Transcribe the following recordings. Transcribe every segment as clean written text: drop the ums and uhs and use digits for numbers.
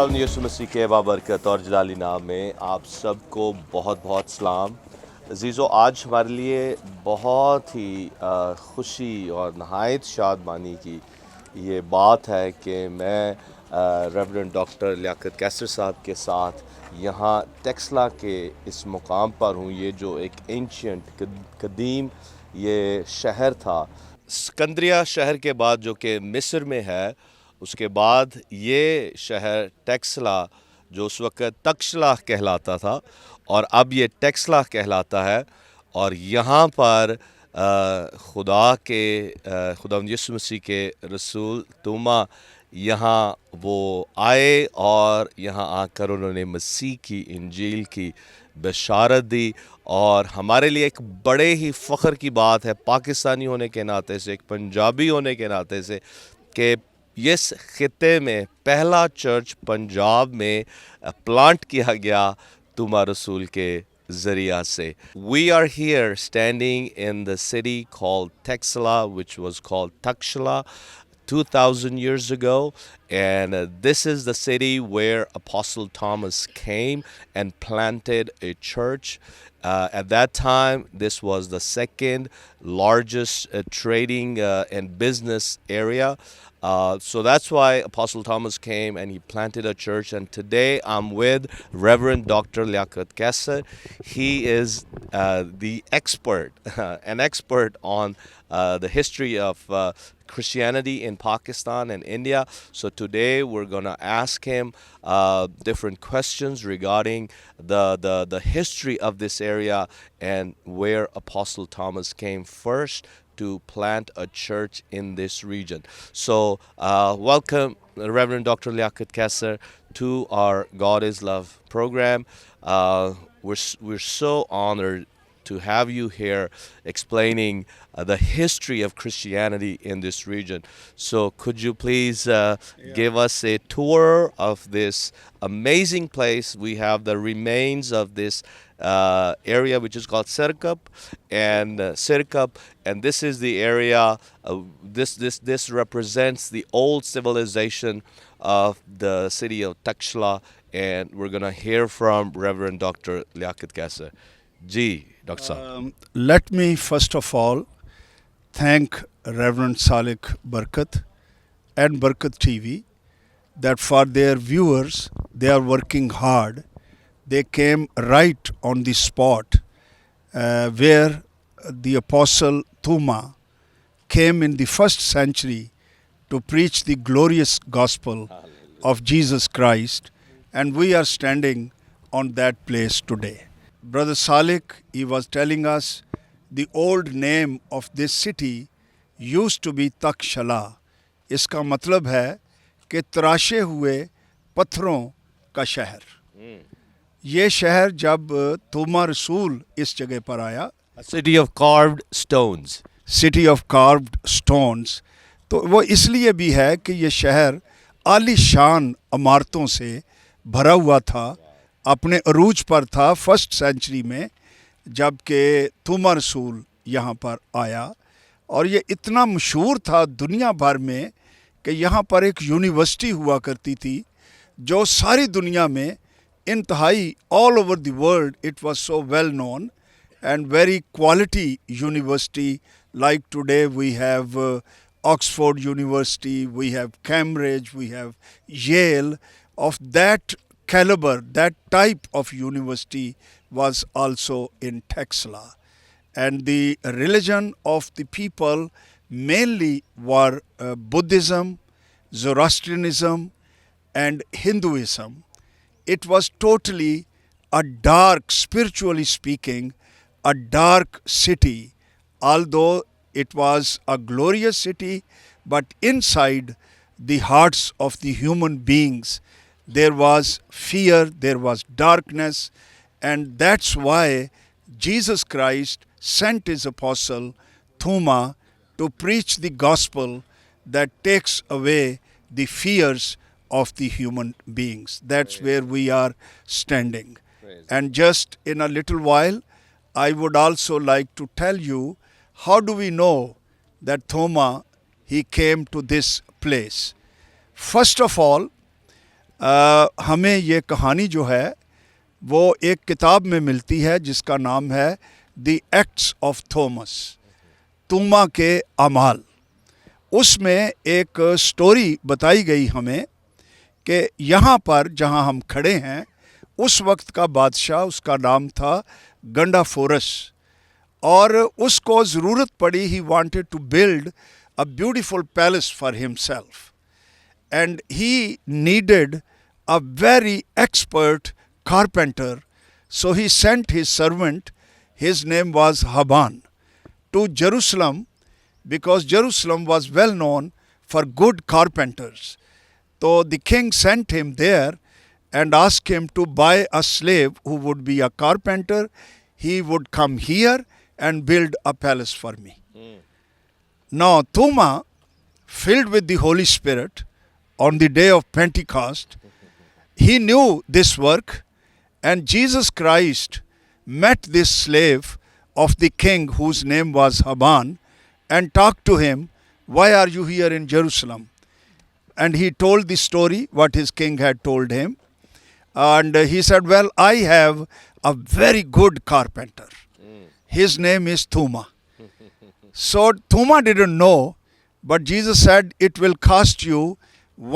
خداوند یسوع مسیح کے بابرکت اور جلالی نام میں آپ سب کو بہت بہت سلام. عزیزو، آج ہمارے لیے بہت ہی خوشی اور نہایت شادمانی کی یہ بات ہے کہ میں ریورنڈ ڈاکٹر لیاقت کیسر صاحب کے ساتھ یہاں ٹیکسلا کے اس مقام پر ہوں. یہ جو ایک اینشینٹ قدیم یہ شہر تھا، اسکندریہ شہر کے بعد جو کہ مصر میں ہے، اس کے بعد یہ شہر ٹیکسلا جو اس وقت تکشلا کہلاتا تھا اور اب یہ ٹیکسلا کہلاتا ہے. اور یہاں پر خدا یسوع مسیح کے رسول توما یہاں وہ آئے اور یہاں آ کر انہوں نے مسیح کی انجیل کی بشارت دی. اور ہمارے لیے ایک بڑے ہی فخر کی بات ہے پاکستانی ہونے کے ناطے سے، ایک پنجابی ہونے کے ناطے سے، کہ اس خطے میں پہلا چرچ پنجاب میں پلانٹ کیا گیا توما رسول کے ذریعہ سے. We are here standing in the city called Texela, which was called Takshla 2,000 years ago, and this is the city where Apostle Thomas came and planted a church. At that time, this was the second largest trading and business area. So that's why Apostle Thomas came and he planted a church. And today I'm with Reverend Dr. Liaquat Kassar. He is the expert, an expert on the history of Christianity in Pakistan and India. So today we're going to ask him different questions regarding the history of this area and where Apostle Thomas came first to plant a church in this region. So welcome Reverend Dr. Liaquat Kassar to our God is Love program. We're so honored to have you here explaining the history of Christianity in this region. So could you please give us a tour of this amazing place? We have the remains of this area which is called Sirkap, and this is the area. This represents the old civilization of the city of Takshla, and we're going to hear from Reverend Dr. Liaquat Kassar. Ji, Dr. Sahab. Let me first of all thank Reverend Salik Barkat and Barkat TV that for their viewers, they are working hard. They came right on the spot where the Apostle Thuma came in the first century to preach the glorious gospel of Jesus Christ, and we are standing on that place today. Brother Salik, he was telling us the old name of this city used to be Takshala. इसका मतलब है कि तराशे हुए पत्थरों का शहर. ये शहर जब तोमा रसूल इस जगह पर आया, A city of carved stones. City of carved stones, तो वो इसलिए भी है कि ये शहर आलीशान इमारतों से भरा हुआ था. अपने अरूज पर था फर्स्ट सेंचुरी में जबकि तोमा रसूल यहाँ पर आया. और ये इतना मशहूर था दुनिया भर में कि यहाँ पर एक यूनिवर्सिटी हुआ करती थी जो सारी दुनिया में इंतहाई all over the world it was so well known and very quality university. Like today we have Oxford University, we have Cambridge, we have Yale. Of that caliber, that type of university was also in Texla. And the religion of the people mainly were Buddhism, Zoroastrianism and Hinduism. It was totally a dark, spiritually speaking, a dark city. Although it was a glorious city, but inside the hearts of the human beings there was fear, there was darkness, and that's why Jesus Christ sent his apostle Thoma to preach the gospel that takes away the fears of the human beings. That's where we are standing. And just in a little while, I would also like to tell you how do we know that Thoma, he came to this place. First of all, ہمیں یہ کہانی جو ہے وہ ایک کتاب میں ملتی ہے جس کا نام ہے دی ایکٹس آف تھومس، توما کے اعمال. اس میں ایک سٹوری بتائی گئی ہمیں کہ یہاں پر جہاں ہم کھڑے ہیں اس وقت کا بادشاہ، اس کا نام تھا گنڈا فورس، اور اس کو ضرورت پڑی، he wanted to build a beautiful palace for himself. And he needed a very expert carpenter. So he sent his servant, his name was Haban, to Jerusalem, because Jerusalem was well known for good carpenters. So the king sent him there and asked him to buy a slave who would be a carpenter. He would come here and build a palace for me. Now Toma, filled with the Holy Spirit, on the day of Pentecost, he knew this work, and Jesus Christ met this slave of the king whose name was Haban and talked to him, "Why are you here in Jerusalem?" And he told the story, what his king had told him. And he said, "Well, I have a very good carpenter. His name is Thuma." So Thuma didn't know, but Jesus said, "It will cost you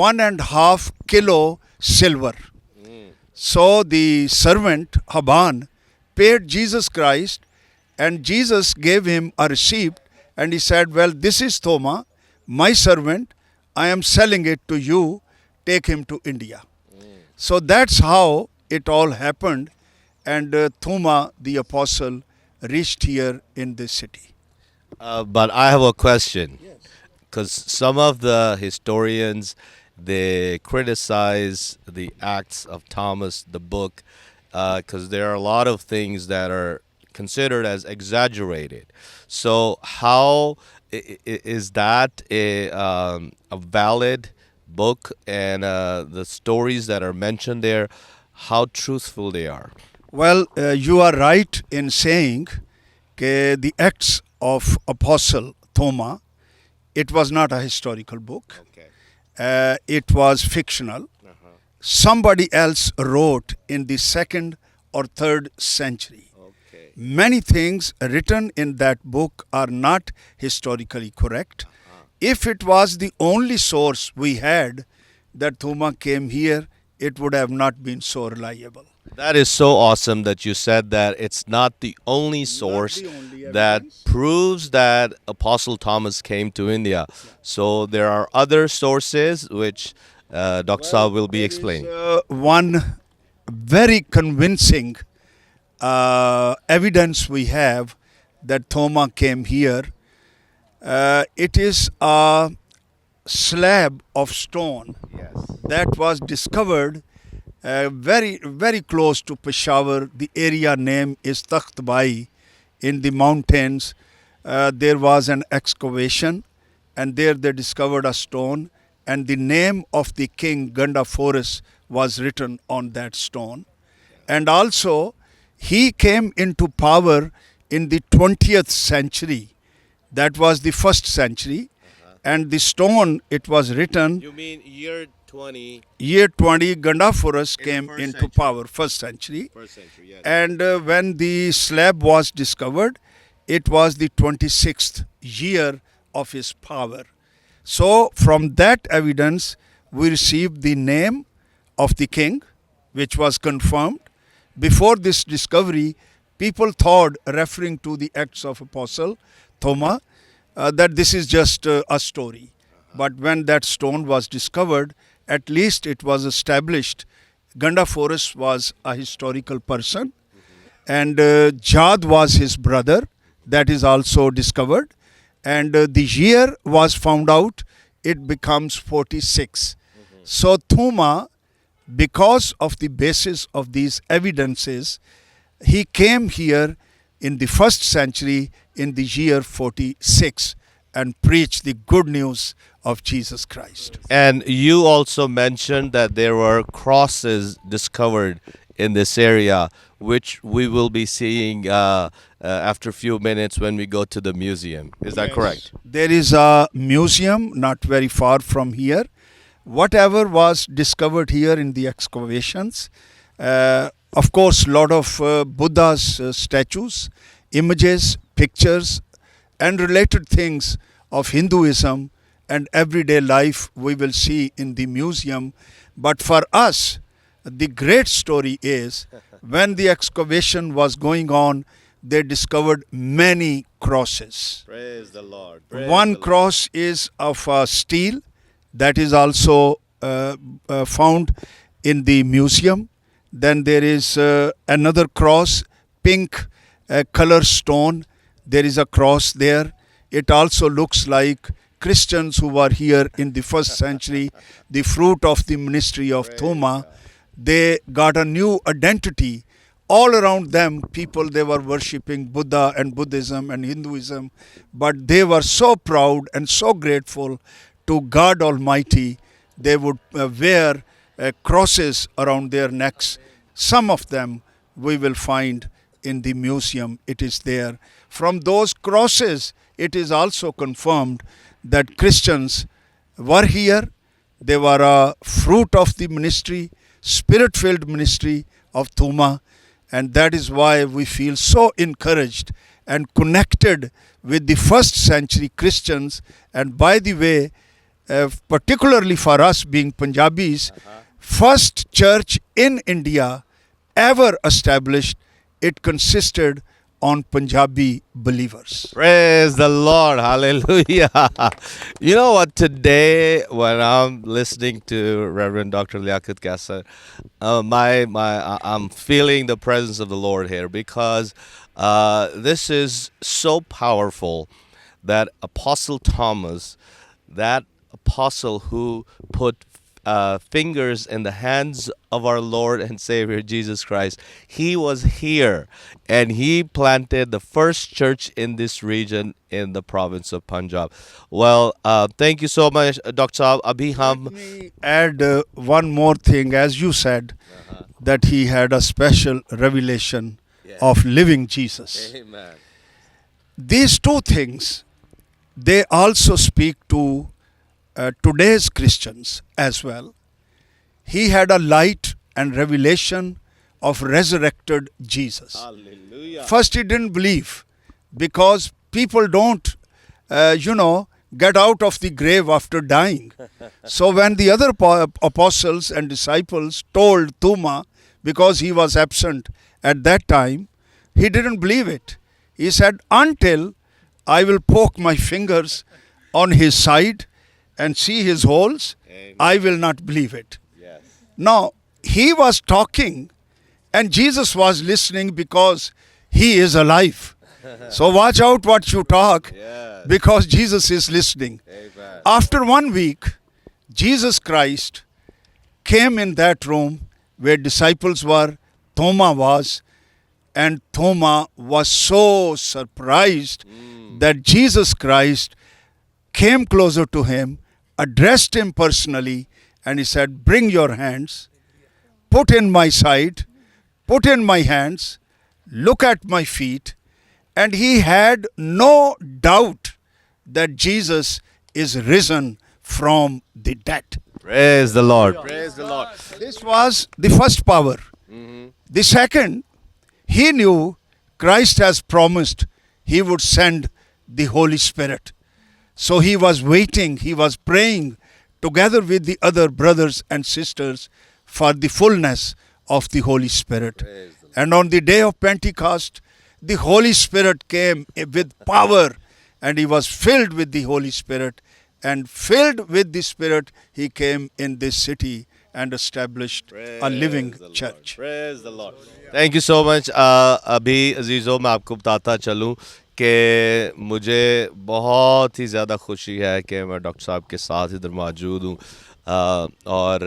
1.5 kilo silver." So the servant Haban paid Jesus Christ, and Jesus gave him a receipt, and he said, "Well, this is Thoma, my servant. I am selling it to you. Take him to India." So that's how it all happened, and Thoma the apostle reached here in this city. But I have a question. Because some of the historians, they criticize the Acts of Thomas, the book, because there are a lot of things that are considered as exaggerated. So how is that a valid book, and the stories that are mentioned there, how truthful they are? Well, you are right in saying that the Acts of Apostle Thoma, it was not a historical book. Okay. It was fictional. Somebody else wrote in the 2nd or 3rd century. Okay. Many things written in that book are not historically correct. If it was the only source we had that Thoma came here, it would have not been so reliable. That is so awesome that you said that it's not the only source the only that evidence. proves that Apostle Thomas came to India. So there are other sources which Dr. Saab will be explaining. One very convincing evidence we have that Thoma came here. It is a slab of stone Yes. that was discovered very, very close to Peshawar. The area name is Takht Bai in the mountains. There was an excavation, and there they discovered a stone, and the name of the king Ganda Forus was written on that stone. And also, he came into power in the 20th century. That was the 1st century. And the stone, it was written, You mean year 20, year 20, Ganda Forus the came first into century. power, 1st century. first century, yes. And when the slab was discovered, it was the 26th year of his power. So from that evidence, we received the name of the king, which was confirmed. Before this discovery, people thought, referring to the Acts of Apostle Thoma, that this is just a story. But when that stone was discovered, at least it was established Ganda Forus was a historical person, and Jad was his brother. That is also discovered, and the year was found out. It becomes 46. So Thoma, because of the basis of these evidences, he came here in the 1st century in the year 46 and preached the good news of Jesus Christ. And you also mentioned that there were crosses discovered in this area, which we will be seeing after a few minutes when we go to the museum. Is that correct? There is a museum not very far from here. whatever was discovered here in the excavations, of course, lot of Buddha's statues, images, pictures, and related things of Hinduism and everyday life we will see in the museum. But for us, the great story is when the excavation was going on, they discovered many crosses. Praise the Lord. One cross is of steel that is also found in the museum. Then there is another cross, pink color stone. There is a cross there. It also looks like Christians who were here in the first century, the fruit of the ministry of Thoma. They got a new identity. All around them, people, they were worshipping Buddha and Buddhism and Hinduism, but they were so proud and so grateful to God Almighty. They would wear crosses around their necks. Some of them we will find in the museum. It is there. From those crosses, it is also confirmed that Christians were here. They were a fruit of the ministry, spirit-filled ministry of Thoma. And that is why we feel so encouraged and connected with the first century Christians. And by the way, particularly for us being Punjabis, first church in India ever established, it consisted on Punjabi believers. Praise the Lord. Hallelujah. You know what? Today, when I'm listening to Reverend Dr. Liaquat Kassar, I'm feeling the presence of the Lord here, because this is so powerful that Apostle Thomas, that apostle who put fingers in the hands of our Lord and Savior Jesus Christ, he was here and he planted the first church in this region in the province of Punjab. Well, thank you so much, Dr. Saab. Abhi hum Let me add one more thing. As you said, that he had a special revelation of living Jesus. Amen. These two things, they also speak to today's Christians as well. He had a light and revelation of resurrected Jesus. Hallelujah. First, he didn't believe, because people don't, get out of the grave after dying. So when the other apostles and disciples told Thoma, because he was absent at that time, he didn't believe it. He said, until I will poke my fingers on his side and see his holes, Amen. I will not believe it. Yes. Now, he was talking and Jesus was listening, because he is alive. So watch out what you talk, Yes. because Jesus is listening. Amen. After 1 week, Jesus Christ came in that room where disciples were, Thoma was, and Thoma was so surprised that Jesus Christ came closer to him, addressed him personally, and he said, bring your hands, put in my side, put in my hands, look at my feet. And he had no doubt that Jesus is risen from the dead. Praise the Lord. Praise the Lord. This was the first power. The second, he knew Christ has promised he would send the Holy Spirit. So he was waiting, he was praying together with the other brothers and sisters for the fullness of the Holy Spirit. And on the day of Pentecost, the Holy Spirit came with power, and he was filled with the Holy Spirit. And filled with the Spirit, he came in this city and established a living church. Praise the Lord. Thank you so much. अभी अजीज़ों मैं आपको बताता चलूँ कि मुझे बहुत ही ज़्यादा खुशी है कि मैं डॉक्टर साहब के साथ इधर मौजूद हूँ और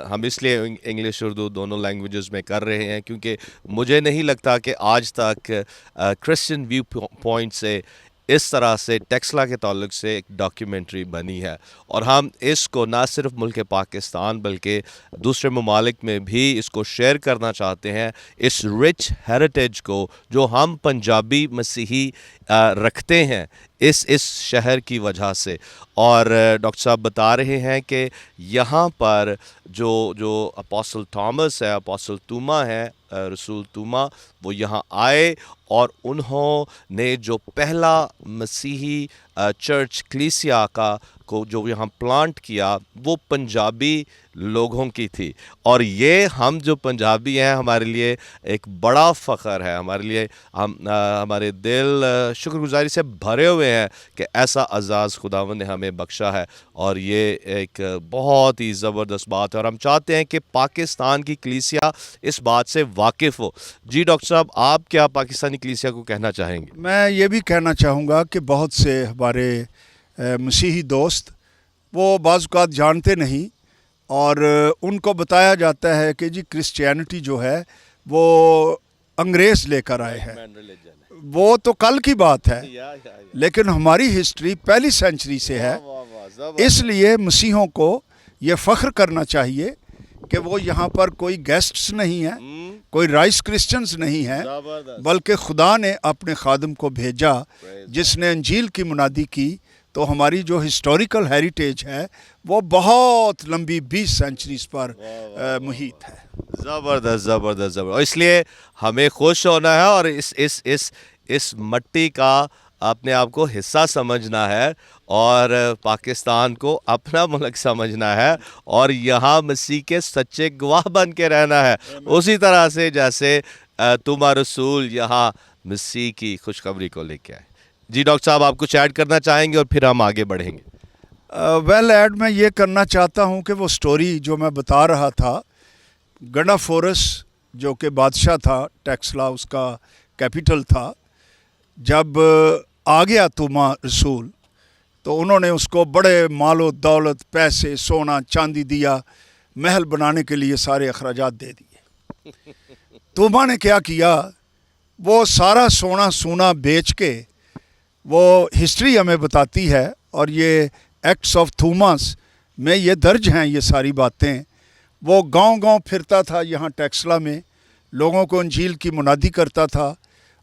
हम इसलिए इंग्लिश उर्दू दोनों लैंग्वेजेस में कर रहे हैं क्योंकि मुझे नहीं लगता कि आज तक क्रिश्चियन व्यू पॉइंट से इस तरह से टेक्सला के ताल्लुक से एक डॉक्यूमेंट्री बनी है और हम इसको ना सिर्फ मुल्क पाकिस्तान बल्कि दूसरे ममालिक में भी इसको शेयर करना चाहते हैं इस रिच हेरिटेज को जो हम पंजाबी मसीही रखते हैं اس شہر کی وجہ سے. اور ڈاکٹر صاحب بتا رہے ہیں کہ یہاں پر جو اپوسل تھامس ہے, اپوسل توما ہے, رسول توما, وہ یہاں آئے اور انہوں نے جو پہلا مسیحی چرچ کلیسیا کو جو یہاں پلانٹ کیا وہ پنجابی لوگوں کی تھی. اور یہ ہم جو پنجابی ہیں ہمارے لیے ایک بڑا فخر ہے, ہمارے لیے ہمارے دل شکر گزاری سے بھرے ہوئے ہیں کہ ایسا اعزاز خداوند نے ہمیں بخشا ہے. اور یہ ایک بہت ہی زبردست بات ہے اور ہم چاہتے ہیں کہ پاکستان کی کلیسیا اس بات سے واقف ہو. جی ڈاکٹر صاحب, آپ کیا پاکستانی کلیسیا کو کہنا چاہیں گے؟ میں یہ بھی کہنا چاہوں گا کہ بہت سے ہمارے مسیحی دوست وہ بعض اوقات جانتے نہیں اور ان کو بتایا جاتا ہے کہ جی کرسچینٹی جو ہے وہ انگریز لے کر آئے ہیں. وہ تو کل کی بات ہے, لیکن ہماری ہسٹری پہلی سینچری سے ہے. اس لیے مسیحوں کو یہ فخر کرنا چاہیے کہ وہ یہاں پر کوئی گیسٹس نہیں ہیں, کوئی رائس کرسچنز نہیں ہیں, بلکہ خدا نے اپنے خادم کو بھیجا جس نے انجیل کی منادی کی. تو ہماری جو ہسٹوریکل ہیریٹیج ہے وہ بہت لمبی 20 سینچریز پر محیط ہے. زبردست زبردست زبردست. اس لیے ہمیں خوش ہونا ہے اور اس مٹی کا اپنے آپ کو حصہ سمجھنا ہے اور پاکستان کو اپنا ملک سمجھنا ہے اور یہاں مسیح کے سچے گواہ بن کے رہنا ہے, اسی طرح سے جیسے توما رسول یہاں مسیح کی خوشخبری کو لے کے آئے. جی ڈاکٹر صاحب, آپ کچھ ایڈ کرنا چاہیں گے اور پھر ہم آگے بڑھیں گے؟ ویل ایڈ میں یہ کرنا چاہتا ہوں کہ وہ سٹوری جو میں بتا رہا تھا, گنڈا فورس جو کہ بادشاہ تھا, ٹیکسلا اس کا کیپٹل تھا, جب آ گیا توما رسول تو انہوں نے اس کو بڑے مال و دولت, پیسے, سونا چاندی دیا, محل بنانے کے لیے سارے اخراجات دے دیے. توما نے کیا کیا, وہ سارا سونا سونا بیچ کے, وہ ہسٹری ہمیں بتاتی ہے اور یہ ایکٹس آف توماس میں یہ درج ہیں یہ ساری باتیں. وہ گاؤں گاؤں پھرتا تھا یہاں ٹیکسلا میں, لوگوں کو انجیل کی منادی کرتا تھا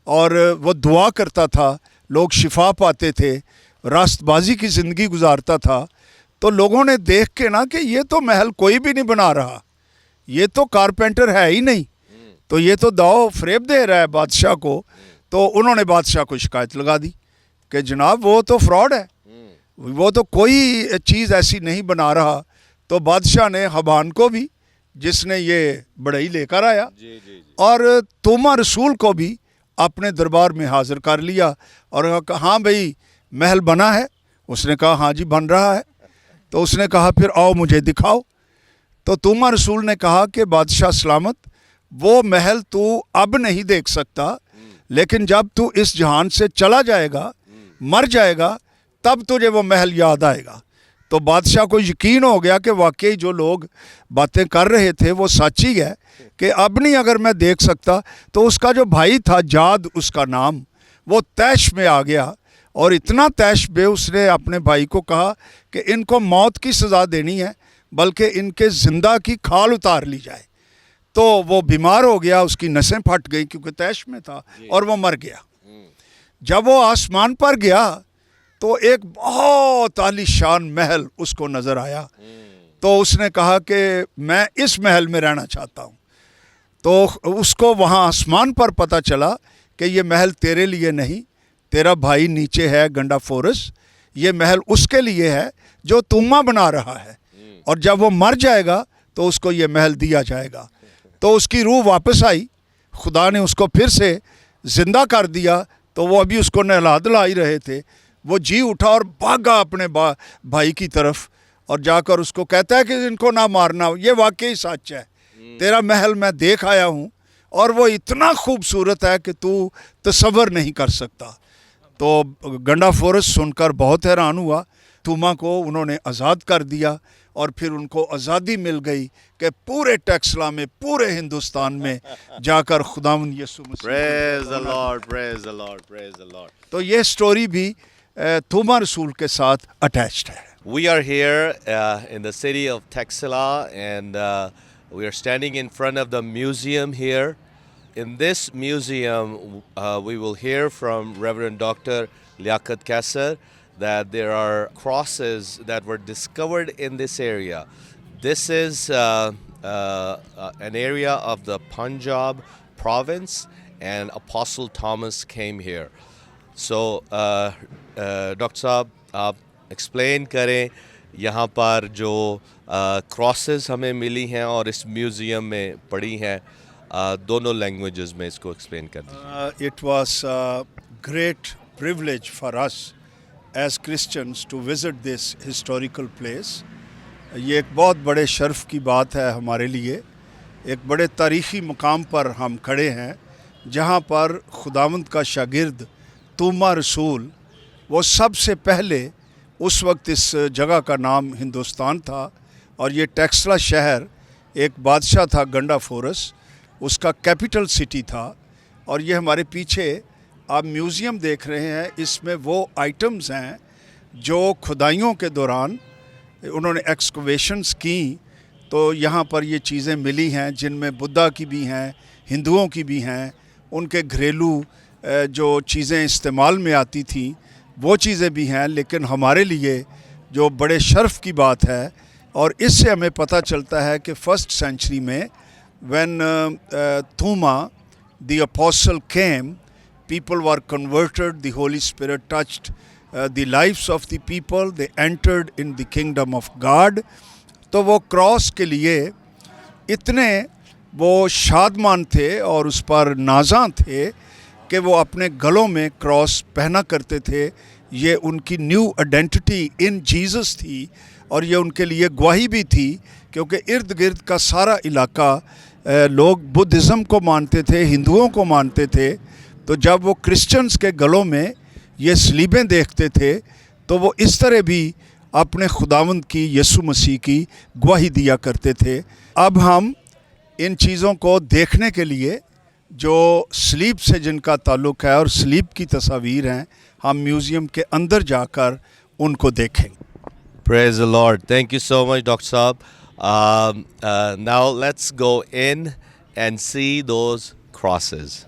اور وہ دعا کرتا تھا, لوگ شفا پاتے تھے, راست بازی کی زندگی گزارتا تھا. تو لوگوں نے دیکھ کے نا کہ یہ تو محل کوئی بھی نہیں بنا رہا, یہ تو کارپینٹر ہے ہی نہیں, تو یہ تو داؤ فریب دے رہا ہے بادشاہ کو. تو انہوں نے بادشاہ کو شکایت لگا دی کہ جناب وہ تو فراڈ ہے, وہ تو کوئی چیز ایسی نہیں بنا رہا. تو بادشاہ نے حبان کو بھی, جس نے یہ بڑھئی لے کر آیا, اور توما رسول کو بھی اپنے دربار میں حاضر کر لیا اور کہا ہاں بھائی محل بنا ہے. اس نے کہا ہاں جی بن رہا ہے. تو اس نے کہا پھر آؤ مجھے دکھاؤ. تو توما رسول نے کہا کہ بادشاہ سلامت, وہ محل تو اب نہیں دیکھ سکتا, لیکن جب تو اس جہان سے چلا جائے گا, مر جائے گا, تب تجھے وہ محل یاد آئے گا. تو بادشاہ کو یقین ہو گیا کہ واقعی جو لوگ باتیں کر رہے تھے وہ سچی ہے کہ اب نہیں اگر میں دیکھ سکتا. تو اس کا جو بھائی تھا جاد اس کا نام, وہ تیش میں آ گیا اور اتنا تیش بے اس نے اپنے بھائی کو کہا کہ ان کو موت کی سزا دینی ہے, بلکہ ان کے زندہ کی کھال اتار لی جائے. تو وہ بیمار ہو گیا, اس کی نسیں پھٹ گئی کیونکہ تیش میں تھا, اور وہ مر گیا. جب وہ آسمان پر گیا تو ایک بہت عالی شان محل اس کو نظر آیا. تو اس نے کہا کہ میں اس محل میں رہنا چاہتا ہوں. تو اس کو وہاں آسمان پر پتہ چلا کہ یہ محل تیرے لیے نہیں, تیرا بھائی نیچے ہے گنڈا فورس, یہ محل اس کے لیے ہے جو توما بنا رہا ہے, اور جب وہ مر جائے گا تو اس کو یہ محل دیا جائے گا. تو اس کی روح واپس آئی, خدا نے اس کو پھر سے زندہ کر دیا. تو وہ ابھی اس کو نہلا دلا ہی رہے تھے, وہ جی اٹھا اور بھاگا اپنے بھائی کی طرف اور جا کر اس کو کہتا ہے کہ ان کو نہ مارنا, یہ واقعی سچ ہے, تیرا محل میں دیکھ آیا ہوں اور وہ اتنا خوبصورت ہے کہ تو تصور نہیں کر سکتا. تو گنڈا فورس سن کر بہت حیران ہوا. توما کو انہوں نے آزاد کر دیا اور پھر ان کو آزادی مل گئی کہ پورے ٹیکسلا میں, پورے ہندوستان میں جا کر خداوند یسوع مسیح. Praise the Lord, praise the Lord, praise the Lord. تو یہ سٹوری بھی توما رسول کے ساتھ اٹیچڈ ہے. We are here in the city of Texela and we are standing in front of the museum here. In this museum, we will hear from Reverend Dr. Liaquat Kaisar, that there are crosses that were discovered in this area. This is an area of the Punjab province, and Apostle Thomas came here. So, doctor صاحب آپ explain کریں یہاں پر جو crosses ہمیں ملی ہیں اور اس museum میں پڑی ہیں دونوں لینگویجز میں اس کو ایکسپلین کر دیجیے. It was a great privilege for us as Christians to visit this historical place. یہ ایک بہت بڑے شرف کی بات ہے ہمارے لیے. ایک بڑے تاریخی مقام پر ہم کھڑے ہیں جہاں پر خداوند کا شاگرد توما رسول وہ سب سے پہلے اس وقت اس جگہ کا نام ہندوستان تھا اور یہ ٹیکسلا شہر ایک بادشاہ تھا گنڈا فورس اس کا کیپٹل سٹی تھا. اور یہ ہمارے پیچھے آپ میوزیم دیکھ رہے ہیں اس میں وہ آئٹمز ہیں جو کھدائیوں کے دوران انہوں نے ایکسکویشنز کیں تو یہاں پر یہ چیزیں ملی ہیں جن میں بدھا کی بھی ہیں ہندوؤں کی بھی ہیں. ان کے گھریلو جو چیزیں استعمال میں آتی تھیں وہ چیزیں بھی ہیں. لیکن ہمارے لیے جو بڑے شرف کی بات ہے اور اس سے ہمیں پتہ چلتا ہے کہ فرسٹ سینچری میں when Thoma the apostle came, people were converted, the Holy Spirit touched the lives of the people, they entered in the kingdom of God. تو وہ کراس کے لیے اتنے وہ شادمان تھے اور اس پر نازاں تھے کہ وہ اپنے گلوں میں کراس پہنا کرتے تھے. یہ ان کی نیو آئیڈینٹی ان جیزس تھی اور یہ ان کے لیے گواہی بھی تھی کیونکہ ارد گرد کا سارا علاقہ لوگ بدھزم کو مانتے تھے ہندوؤں کو مانتے تھے. تو جب وہ کرسچنز کے گلوں میں یہ صلیبیں دیکھتے تھے تو وہ اس طرح بھی اپنے خداوند کی یسوع مسیح کی گواہی دیا کرتے تھے. اب ہم ان چیزوں کو دیکھنے کے لیے جو صلیب سے جن کا تعلق ہے اور صلیب کی تصاویر ہیں ہم میوزیم کے اندر جا کر ان کو دیکھیں گے. Praise the Lord. Thank you so much, Dr. Saab. Now let's go in and see those crosses.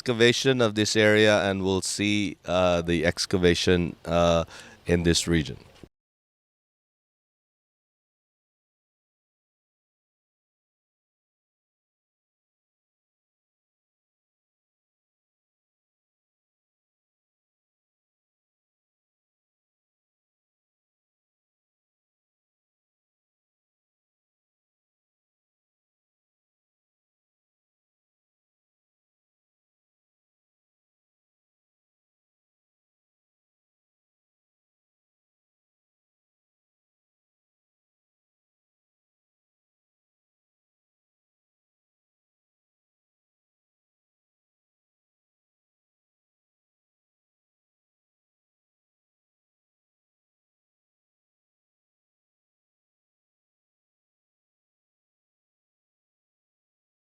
excavation of this area and we'll see the excavation in this region.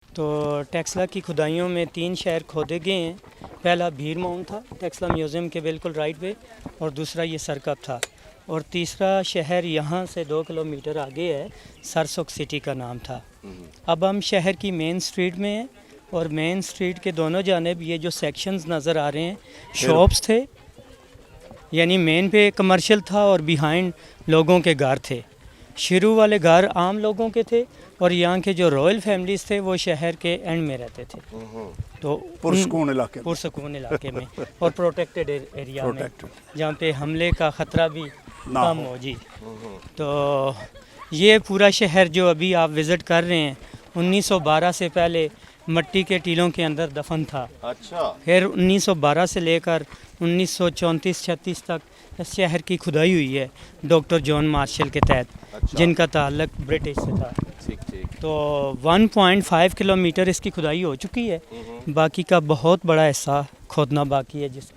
تو ٹیکسلا کی کھدائیوں میں 3 شہر کھودے گئے ہیں. پہلا بھیر ماؤنٹ تھا ٹیکسلا میوزیم کے بالکل رائٹ پہ, اور دوسرا یہ سرکپ تھا, اور تیسرا شہر یہاں سے 2 کلومیٹر آگے ہے, سرسک سٹی کا نام تھا. اب ہم شہر کی مین سٹریٹ میں ہیں, اور مین سٹریٹ کے دونوں جانب یہ جو سیکشنز نظر آ رہے ہیں شاپس تھے, یعنی مین پہ کمرشل تھا اور بیہائنڈ لوگوں کے گھر تھے. شروع والے گھر عام لوگوں کے تھے, اور یہاں کے جو رائل فیملیز تھے وہ شہر کے اینڈ میں رہتے تھے, تو پرسکون علاقے میں اور پروٹیکٹڈ ایریا میں, جہاں پہ حملے کا خطرہ بھی کم ہو. جی, تو یہ پورا شہر جو ابھی آپ وزٹ کر رہے ہیں 1912 سے پہلے مٹی کے ٹیلوں کے اندر دفن تھا. اچھا. پھر 1912 سے لے کر 1934-36 تک اس شہر کی کھدائی ہوئی ہے ڈاکٹر جان مارشل کے تحت, جن کا تعلق برٹش سے تھا. تو 1.5 کلومیٹر اس کی کھدائی ہو چکی ہے, باقی کا بہت بڑا حصہ کھودنا باقی ہے جس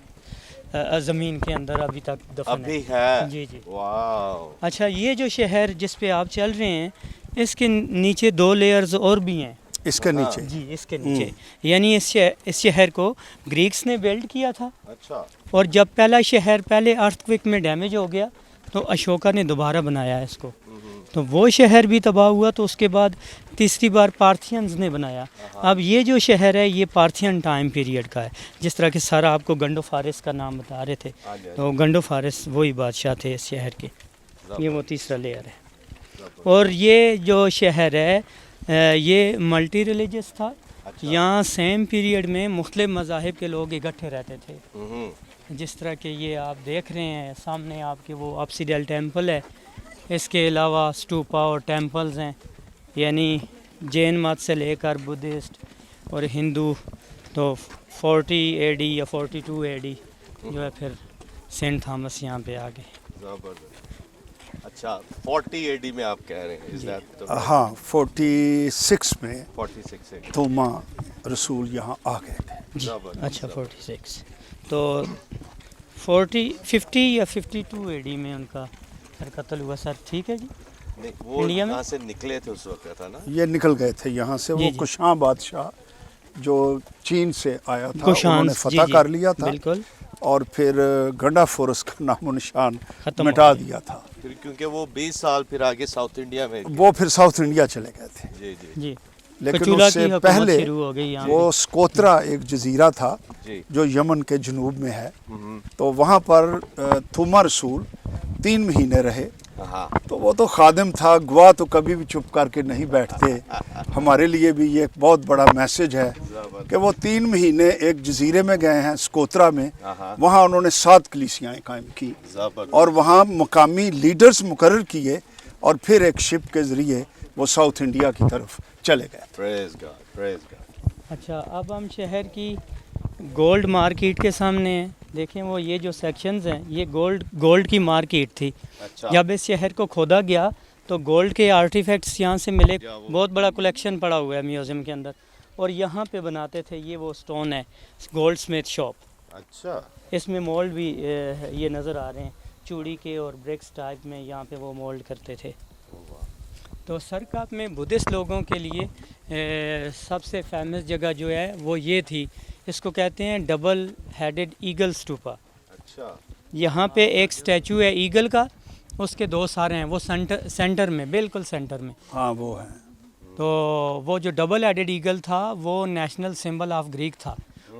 زمین کے اندر ابھی تک دفن ہے. جی جی. واو. اچھا, یہ جو شہر جس پہ آپ چل رہے ہیں اس کے نیچے 2 لیئرز اور بھی ہیں. اس کے نیچے؟ جی, اس کے نیچے, یعنی اس شہر کو گریکس نے بلڈ کیا تھا. اچھا. اور جب پہلا شہر پہلے ارتھکویک میں ڈیمیج ہو گیا تو اشوکا نے دوبارہ بنایا اس کو, تو وہ شہر بھی تباہ ہوا, تو اس کے بعد تیسری بار پارتھینز نے بنایا. اب یہ جو شہر ہے یہ پارتھین ٹائم پیریڈ کا ہے, جس طرح کہ سارا آپ کو گنڈو فارس کا نام بتا رہے تھے, تو گنڈو فارس وہی بادشاہ تھے اس شہر کے. یہ وہ تیسرا لیئر ہے. اور یہ جو شہر ہے یہ ملٹی ریلیجس تھا. یہاں سیم پیریڈ میں مختلف مذاہب کے لوگ اکٹھے رہتے تھے, جس طرح کہ یہ آپ دیکھ رہے ہیں سامنے آپ کے وہ اپسیڈل ٹیمپل ہے. اس کے علاوہ اسٹوپا اور ٹیمپلز ہیں, یعنی جین مت سے لے کر بدھسٹ اور ہندو. تو 40 AD یا 42 AD جو ہے پھر سینٹ تھامس یہاں پہ آ گئے. اچھا, 40 AD میں آپ کہہ رہے ہیں؟ ہاں, 46 میں 46 توما رسول یہاں آ گئے تھے. جی. اچھا, 46. تو 50 یا 52 AD میں ان کا قتل ہوا. سر ٹھیک ہے جی. وہ انڈیا میں یہاں سے نکلے تھے اس وقت تھا نا؟ یہ نکل گئے تھے یہاں سے. وہ کشان بادشاہ جو چین سے آیا تھا انہوں نے فتح کر لیا تھا, بالکل, اور پھر گنڈا فورس کا نام و نشان مٹا دیا تھا, کیونکہ وہ 20 سال پھر آگے ساؤتھ انڈیا میں وہ پھر ساؤتھ انڈیا چلے گئے تھے. جی جی. لیکن اس سے پہلے وہ سکوترا ایک جزیرہ تھا جو یمن کے جنوب میں ہے, تو وہاں پر توما رسول 3 مہینے رہے. تو وہ تو خادم تھا, گواہ تو کبھی بھی چپ کر کے نہیں بیٹھتے. ہمارے لیے بھی یہ ایک بہت بڑا میسج ہے کہ وہ 3 مہینے ایک جزیرے میں گئے ہیں سکوترا میں, وہاں انہوں نے 7 کلیسیاں قائم کی اور وہاں مقامی لیڈرز مقرر کیے, اور پھر ایک شپ کے ذریعے وہ ساؤتھ انڈیا کی طرف چلے گئے. پریز گاڈ, پریز گاڈ. اچھا, اب ہم شہر کی گولڈ مارکیٹ کے سامنے ہیں. دیکھیں وہ یہ جو سیکشنز ہیں یہ گولڈ کی مارکیٹ تھی. جب اس شہر کو کھودا گیا تو گولڈ کے آرٹیفیکٹس یہاں سے ملے. بہت بڑا کلیکشن پڑا ہوا ہے میوزیم کے اندر, اور یہاں پہ بناتے تھے. یہ وہ سٹون ہے گولڈ سمتھ شاپ. اچھا. اس میں مولڈ بھی یہ نظر آ رہے ہیں چوڑی کے اور برکس ٹائپ میں, یہاں پہ وہ مولڈ کرتے تھے. تو سرکپ میں بدھسٹ لوگوں کے لیے سب سے فیمس جگہ جو ہے وہ یہ تھی, اس کو کہتے ہیں ڈبل ہیڈڈ ایگل اسٹوپا. اچھا. یہاں پہ ایک اسٹیچو ہے ایگل کا, اس کے 2 سارے ہیں, وہ سینٹر میں, بالکل سینٹر میں. ہاں وہ ہے. تو وہ جو ڈبل ہیڈڈ ایگل تھا وہ نیشنل سمبل آف گریک تھا,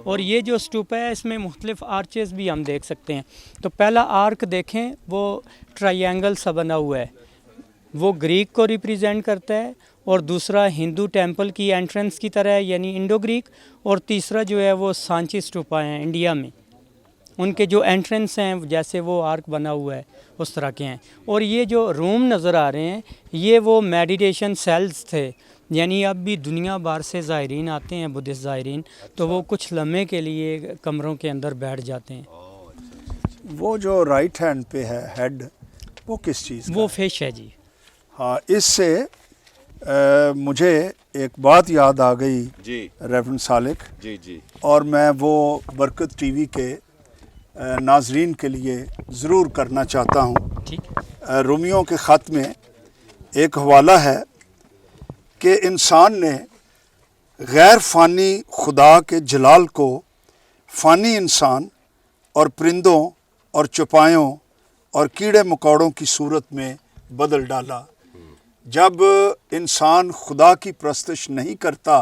اور یہ جو اسٹوپا ہے اس میں مختلف آرچز بھی ہم دیکھ سکتے ہیں. تو پہلا آرک دیکھیں وہ ٹرائی اینگل سا بنا ہوا ہے, وہ گریک کو ریپریزینٹ کرتا ہے, اور دوسرا ہندو ٹیمپل کی انٹرنس کی طرح ہے یعنی انڈو گریک, اور تیسرا جو ہے وہ سانچی اسٹوپا ہیں انڈیا میں, ان کے جو انٹرنس ہیں جیسے وہ آرک بنا ہوا ہے اس طرح کے ہیں. اور یہ جو روم نظر آ رہے ہیں یہ وہ میڈیٹیشن سیلز تھے, یعنی اب بھی دنیا بھر سے زائرین آتے ہیں بدھسٹ زائرین, تو وہ کچھ لمحے کے لیے کمروں کے اندر بیٹھ جاتے ہیں. وہ جو رائٹ ہینڈ پہ ہے ہیڈ, وہ کس چیز کا وہ ہے؟ فش ہے جی. ہاں, اس سے مجھے ایک بات یاد آ گئی جی ریورنڈ سالک, جی جی اور میں وہ برکت ٹی وی کے ناظرین کے لیے ضرور کرنا چاہتا ہوں. ٹھیک, رومیوں کے خط میں ایک حوالہ ہے کہ انسان نے غیر فانی خدا کے جلال کو فانی انسان اور پرندوں اور چوپایوں اور کیڑے مکوڑوں کی صورت میں بدل ڈالا. جب انسان خدا کی پرستش نہیں کرتا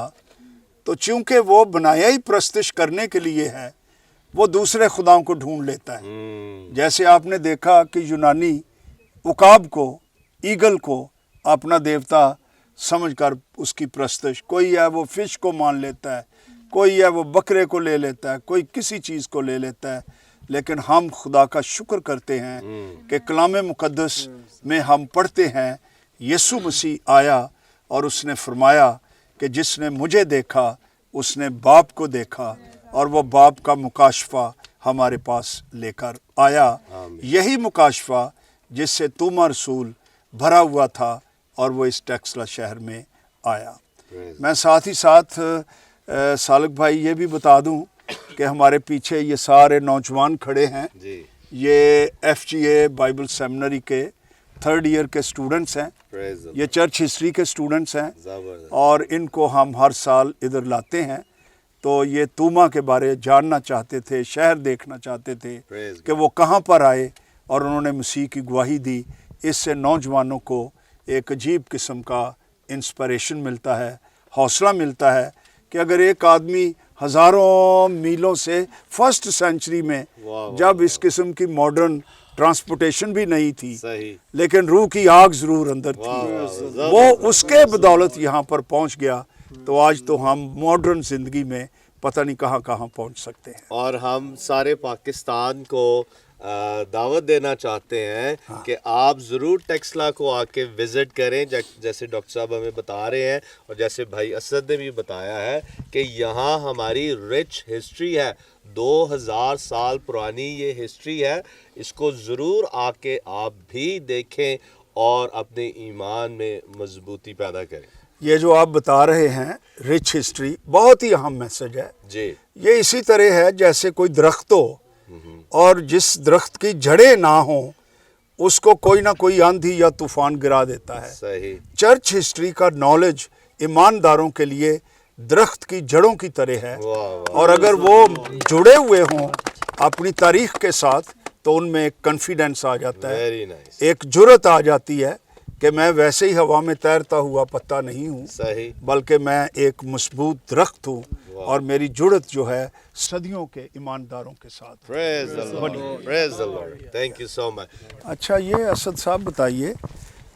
تو چونکہ وہ بنایا ہی پرستش کرنے کے لیے ہے, وہ دوسرے خداؤں کو ڈھونڈ لیتا ہے. جیسے آپ نے دیکھا کہ یونانی عقاب کو, ایگل کو اپنا دیوتا سمجھ کر اس کی پرستش, کوئی ہے وہ فش کو مان لیتا ہے, کوئی ہے وہ بکرے کو لے لیتا ہے, کوئی کسی چیز کو لے لیتا ہے. لیکن ہم خدا کا شکر کرتے ہیں کہ کلام مقدس میں ہم پڑھتے ہیں یسوع مسیح آیا اور اس نے فرمایا کہ جس نے مجھے دیکھا اس نے باپ کو دیکھا, اور وہ باپ کا مکاشفہ ہمارے پاس لے کر آیا. یہی مکاشفہ جس سے توما رسول بھرا ہوا تھا اور وہ اس ٹیکسلا شہر میں آیا. میں ساتھ ہی ساتھ سالک بھائی یہ بھی بتا دوں کہ ہمارے پیچھے یہ سارے نوجوان کھڑے ہیں, یہ ایف جی اے بائبل سیمنری کے 3rd ایئر کے اسٹوڈنٹس ہیں, یہ چرچ ہسٹری کے اسٹوڈنٹس ہیں, اور ان کو ہم ہر سال ادھر لاتے ہیں. تو یہ توما کے بارے جاننا چاہتے تھے, شہر دیکھنا چاہتے تھے کہ وہ کہاں پر آئے, اور انہوں نے مسیح کی گواہی دی. اس سے نوجوانوں کو ایک عجیب قسم کا انسپریشن ملتا ہے, حوصلہ ملتا ہے کہ اگر ایک آدمی ہزاروں میلوں سے 1st سینچری میں, جب اس قسم کی ماڈرن ٹرانسپورٹیشن بھی نہیں تھی, لیکن روح کی آگ ضرور اندر تھی, وہ اس کے بدولت یہاں پر پہنچ گیا. تو آج تو ہم ماڈرن زندگی میں پتہ نہیں کہاں کہاں پہنچ سکتے ہیں. اور ہم سارے پاکستان کو دعوت دینا چاہتے ہیں کہ آپ ضرور ٹیکسلا کو آ کے وزٹ کریں, جیسے ڈاکٹر صاحب ہمیں بتا رہے ہیں, اور جیسے بھائی اسد نے بھی بتایا ہے کہ یہاں ہماری رچ ہسٹری ہے, 2000 سال پرانی یہ ہسٹری ہے. اس کو ضرور آ کے آپ بھی دیکھیں اور اپنے ایمان میں مضبوطی پیدا کریں. یہ جو آپ بتا رہے ہیں رچ ہسٹری, بہت ہی اہم میسج ہے. جی, یہ اسی طرح ہے جیسے کوئی درخت ہو, اور جس درخت کی جڑیں نہ ہوں اس کو کوئی نہ کوئی آندھی یا طوفان گرا دیتا ہے. صحیح. چرچ ہسٹری کا نالج ایمانداروں کے لیے درخت کی جڑوں کی طرح ہے, اور اگر وہ جڑے ہوئے ہوں اپنی تاریخ کے ساتھ تو ان میں ایک کانفیڈنس آ جاتا ہے, ایک جرت آ جاتی ہے کہ میں ویسے ہی ہوا میں تیرتا ہوا پتا نہیں ہوں, بلکہ میں ایک مضبوط درخت ہوں, اور میری جڑت جو ہے صدیوں کے ایمانداروں کے ساتھ. Praise the Lord. Thank you so much. اچھا, یہ اسد صاحب بتائیے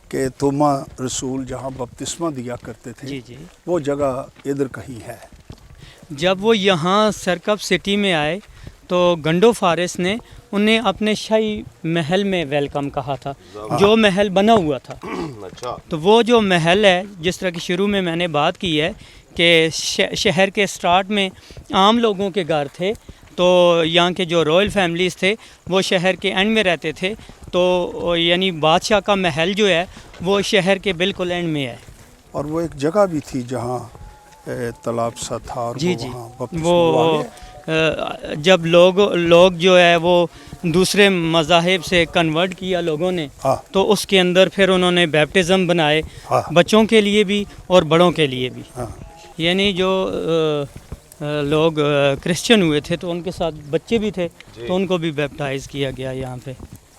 کہ توما رسول جہاں بپتسمہ دیا کرتے تھے, جی جی, وہ جگہ ادھر کہیں ہے؟ جب وہ یہاں سرکب سٹی میں آئے تو گنڈو فارس نے انہیں اپنے شاہی محل میں ویلکم کہا تھا, جو محل بنا ہوا تھا. تو وہ جو محل ہے, جس طرح کی شروع میں میں نے بات کی ہے کہ شہر کے سٹارٹ میں عام لوگوں کے گھر تھے, تو یہاں کے جو رائل فیملیز تھے وہ شہر کے اینڈ میں رہتے تھے, تو یعنی بادشاہ کا محل جو ہے وہ شہر کے بالکل اینڈ میں ہے. اور وہ ایک جگہ بھی تھی جہاں تالاب سا تھا, اور جی جی, وہ جب لوگ جو ہے وہ دوسرے مذاہب سے کنورٹ کیا لوگوں نے, تو اس کے اندر پھر انہوں نے بیپٹزم بنائے, بچوں کے لیے بھی اور بڑوں کے لیے بھی. یعنی جو لوگ کرسچن ہوئے تھے تو ان کے ساتھ بچے بھی تھے, تو ان کو بھی بیپٹائز کیا گیا یہاں پہ.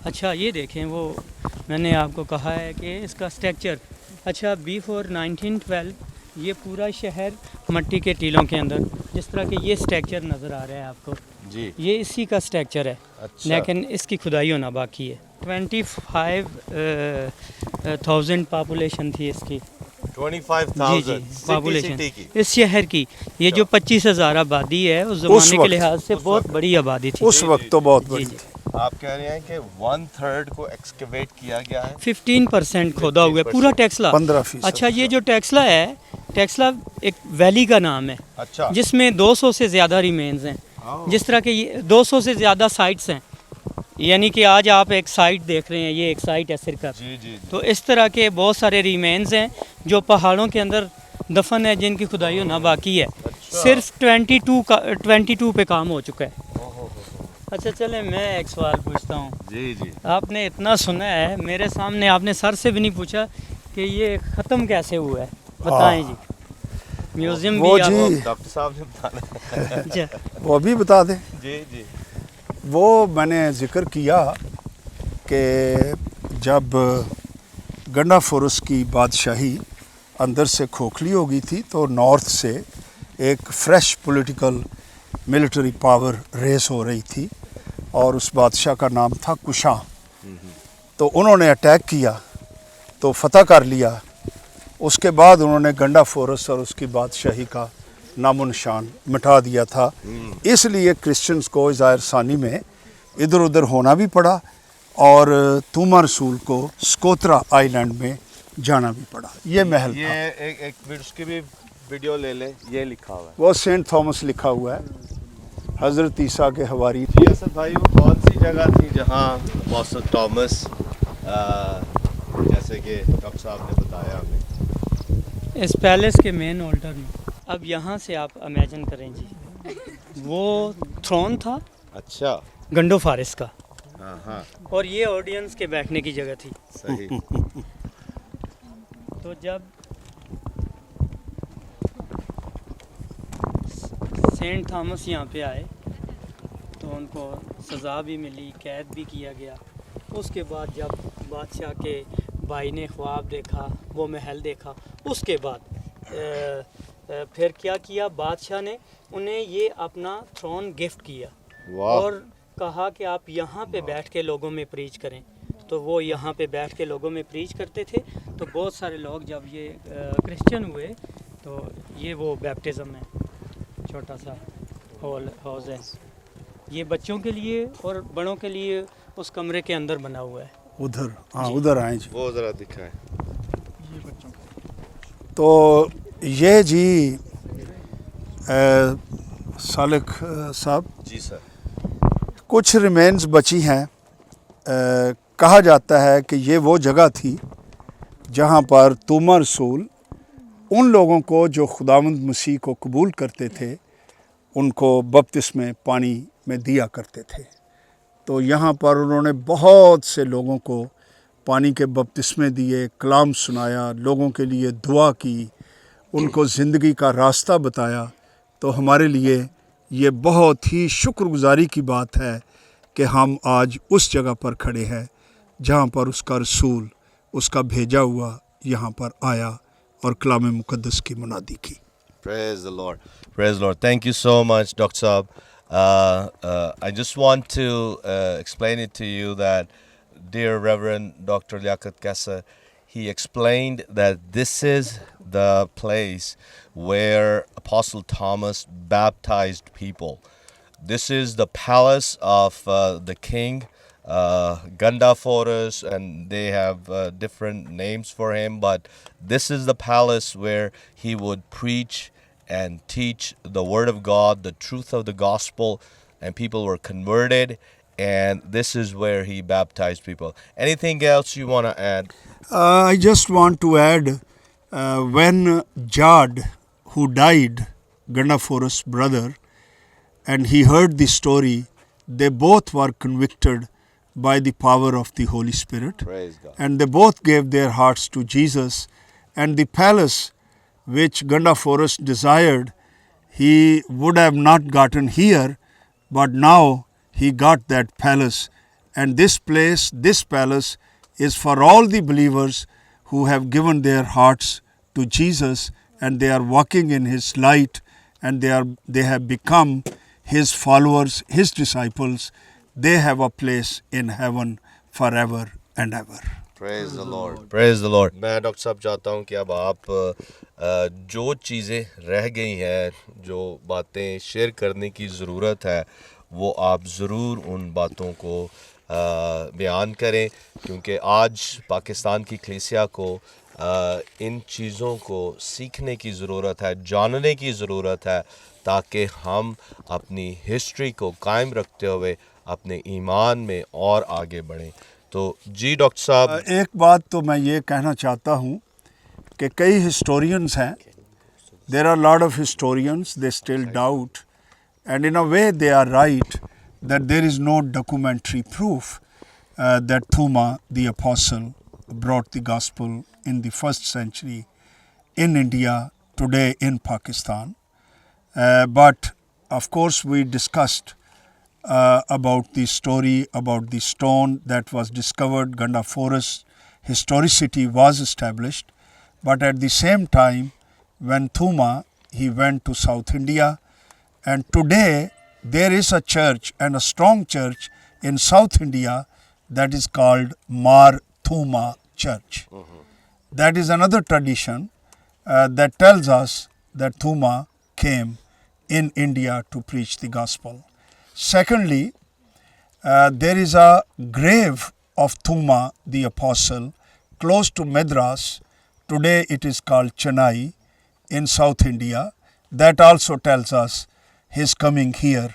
اچھا, یہ دیکھیں, وہ میں نے آپ کو کہا ہے کہ اس کا اسٹرکچر, اچھا, بیفور 1912 ये पूरा शहर मट्टी के टीलों के अंदर, जिस तरह के ये स्ट्रक्चर नज़र आ रहा है आपको, जी ये इसी का स्ट्रक्चर है। अच्छा। लेकिन इसकी खुदाई होना बाकी है। 25,000 पॉपुलेशन थी इसकी। 25,000 जी सिटी पॉपुलेशन सिटी की इस शहर की। ये जो 25,000 आबादी है उस उस ज़माने के वक्त- लिहाज से बहुत बड़ी आबादी थी। उस वक्त तो बहुत बड़ी जी। थी। आप कह रहे हैं कि 1/3 को एक्सकेवेट किया गया है 15% खोदा हुआ है पूरा टेक्सला। 15%। अच्छा, ये जो टेक्सला है, टेक्सला एक वैली का नाम है अच्छा जिसमें 200 से ज़्यादा रिमेन्स हैं। जिस तरह के ये 200 से ज़्यादा साइट्स हैं, यानी कि आज आप एक साइट देख रहे हैं, ये एक साइट है सिरकत। जी जी जी। तो इस तरह के बहुत सारे रिमेन्स हैं जो पहाड़ों के अंदर दफन है, जिनकी खुदाई होना बाकी है। सिर्फ 22 पे काम हो चुका है। अच्छा चले, मैं एक सवाल पूछता हूँ। जी जी आपने इतना सुना है, मेरे सामने आपने सर से भी नहीं पूछा कि ये ख़त्म कैसे हुआ है, बताएं जी। म्यूज़ियम वो भी आप जी डॉक्टर साहब ने बताना अच्छा, वो भी बता दें। जी जी वो मैंने ज़िक्र किया कि जब गंडा फोरस की बादशाही अंदर से खोखली हो गई थी तो नॉर्थ से एक fresh political military power race हो रही थी और उस बादशाह का नाम था कुशा। तो उन्होंने अटैक किया तो फतह कर लिया। उसके बाद उन्होंने गंडा फोरस और उसकी बादशाही का नामो निशान मिटा दिया था। इसलिए क्रिश्चियंस को ज़ाहिर सानी में इधर उधर होना भी पड़ा और तूमा रसूल को स्कोत्रा आइलैंड में जाना भी पड़ा। ये महल था। ये एक मिनट उसकी भी वीडियो ले ले, ये लिखा हुआ है वो सेंट थॉमस लिखा हुआ है, हज़रत ईसा के हवारी। जी असद भाई। वो कौन सी जगह थी जहाँ अपोस्टल थॉमस जैसे कि डॉक्टर साहब ने बताया हमें? इस पैलेस के मेन ऑल्टर में। अब यहाँ से आप इमेजिन करें जी, वो थ्रोन था अच्छा गंडो फारिस का, हाँ हाँ और ये ऑडियंस के बैठने की जगह थी। सही तो जब सेंट थॉमस यहाँ पे आए तो उनको सज़ा भी मिली, कैद भी किया गया। उसके बाद जब बादशाह के भाई ने ख्वाब देखा, वो महल देखा, उसके बाद फिर क्या किया, बादशाह ने उन्हें ये अपना थ्रोन गिफ्ट किया वाह और कहा कि आप यहाँ पे बैठ के लोगों में प्रीच करें। तो वो यहाँ पे बैठ के लोगों में प्रीच करते थे। तो बहुत सारे लोग जब ये क्रिश्चियन हुए तो ये वो बैप्टिज़म है, छोटा सा हाउस है, ये बच्चों के लिए और बड़ों के लिए उस कमरे के अंदर बना हुआ है। उधर, हाँ उधर आए जी। वो ज़रा दिखाए। तो ये जी सालिक साहब, जी सर। कुछ रिमेन्स बची हैं। कहा जाता है कि ये वो जगह थी जहाँ पर तूमा रसूल उन लोगों को जो खुदावंद मसीह को कबूल करते थे उनको बपतिस्मे पानी में दिया करते थे। तो यहाँ पर उन्होंने बहुत से लोगों को पानी के बपतिस्मे दिए, कलाम सुनाया, लोगों के लिए दुआ की, उनको ज़िंदगी का रास्ता बताया। तो हमारे लिए ये बहुत ही शुक्रगुजारी की बात है कि हम आज उस जगह पर खड़े हैं जहाँ पर उसका रसूल, उसका भेजा हुआ यहाँ पर आया और कलाम मुक़द्दस की मुनादी की। Praise the Lord. Praise the Lord. Thank you so much, Dr. Saab. I just want to explain it to you that dear Reverend Dr. Liaquat Kassar, he explained that this is the place where Apostle Thomas baptized people. This is the palace of the king, Ganda Foras, and they have different names for him, but this is the palace where he would preach and teach the word of God, the truth of the gospel, and people were converted, and this is where he baptized people. Anything else you want to add? I just want to add, when Jad, who died, Ganda Forest's brother, and he heard the story, they both were convicted by the power of the Holy Spirit. Praise God. And they both gave their hearts to Jesus. And the palace which Ganda Forest desired, he would have not gotten here, but now he got that palace. And this place, this palace, is for all the believers who have given their hearts to Jesus and they are walking in His light, and they have become His followers, His disciples. They have a place in heaven forever and ever. Praise the Lord. Praise the Lord. میں doctor صاحب چاہتا ہوں کہ اب آپ جو چیزیں رہ گئی ہیں, جو باتیں شیئر کرنے کی ضرورت ہے, وہ آپ ضرور ان باتوں کو بیان کریں, کیونکہ آج پاکستان کی کلیسیا کو ان چیزوں کو سیکھنے کی ضرورت ہے, جاننے کی ضرورت ہے, تاکہ ہم اپنی ہسٹری کو قائم رکھتے ہوئے اپنے ایمان میں اور آگے بڑھیں. تو جی ڈاکٹر صاحب, ایک بات تو میں یہ کہنا چاہتا ہوں کہ کئی ہسٹورینز ہیں. There are lot of historians, they still doubt, and in a way they are right that there is no documentary proof that Thoma the apostle brought the gospel in the 1st century in India, today in Pakistan. But of course we discussed about the story about the stone that was discovered. Gandaphorus historicity was established, but at the same time when Thuma, he went to South India, and today there is a church, and a strong church in South India, that is called Mar Thuma Church. That is another tradition that tells us that Thuma came in India to preach the gospel. Secondly, there is a grave of Thuma the apostle close to Madras. Today it is called Chennai in South India. That also tells us his coming here